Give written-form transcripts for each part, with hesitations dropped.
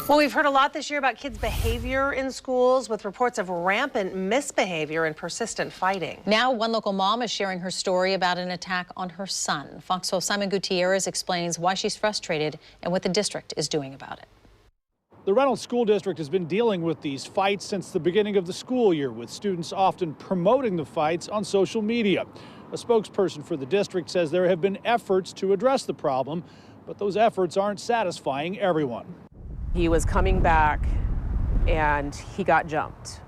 Well, we've heard a lot this year about kids' behavior in schools, with reports of rampant misbehavior and persistent fighting. Now, one local mom is sharing her story about an attack on her son. Fox 12's Simon Gutierrez explains why she's frustrated and what the district is doing about it. The Reynolds School District has been dealing with these fights since the beginning of the school year, with students often promoting the fights on social media. A spokesperson for the district says there have been efforts to address the problem, but those efforts aren't satisfying everyone. He was coming back and he got jumped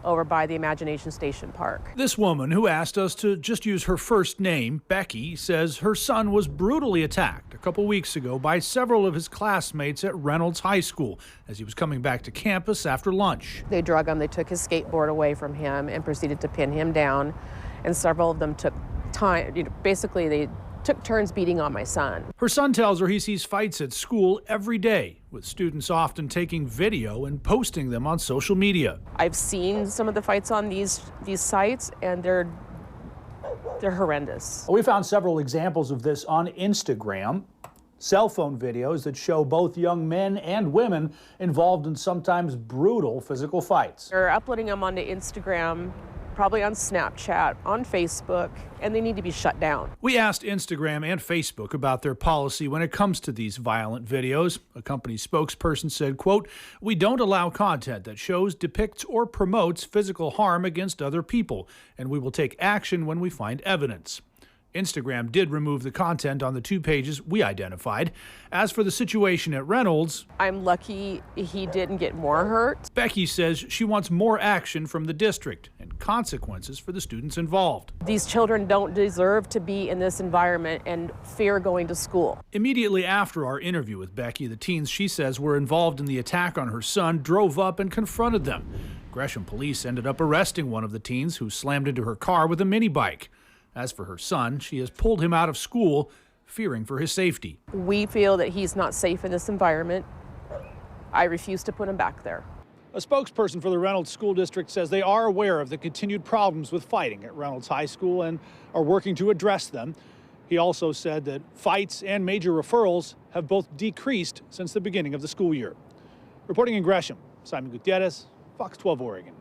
over by the Imagination Station Park. This woman, who asked us to just use her first name, Becky, says her son was brutally attacked a couple weeks ago by several of his classmates at Reynolds High School as he was coming back to campus after lunch. They drug him, they took his skateboard away from him and proceeded to pin him down, and several of them took time, basically they took turns beating on my son. Her son tells her he sees fights at school every day, with students often taking video and posting them on social media. I've seen some of the fights on these sites, and they're horrendous. We found several examples of this on Instagram. Cell phone videos that show both young men and women involved in sometimes brutal physical fights. They're uploading them onto Instagram, probably on Snapchat, on Facebook, and they need to be shut down. We asked Instagram and Facebook about their policy when it comes to these violent videos. A company spokesperson said, quote, "We don't allow content that shows, depicts, or promotes physical harm against other people, and we will take action when we find evidence." Instagram did remove the content on the 2 pages we identified. As for the situation at Reynolds, I'm lucky he didn't get more hurt. Becky says she wants more action from the district and consequences for the students involved. These children don't deserve to be in this environment and fear going to school. Immediately after our interview with Becky, the teens she says were involved in the attack on her son drove up and confronted them. Gresham police ended up arresting one of the teens who slammed into her car with a mini bike. As for her son, she has pulled him out of school, fearing for his safety. We feel that he's not safe in this environment. I refuse to put him back there. A spokesperson for the Reynolds School District says they are aware of the continued problems with fighting at Reynolds High School and are working to address them. He also said that fights and major referrals have both decreased since the beginning of the school year. Reporting in Gresham, Simon Gutierrez, Fox 12 Oregon.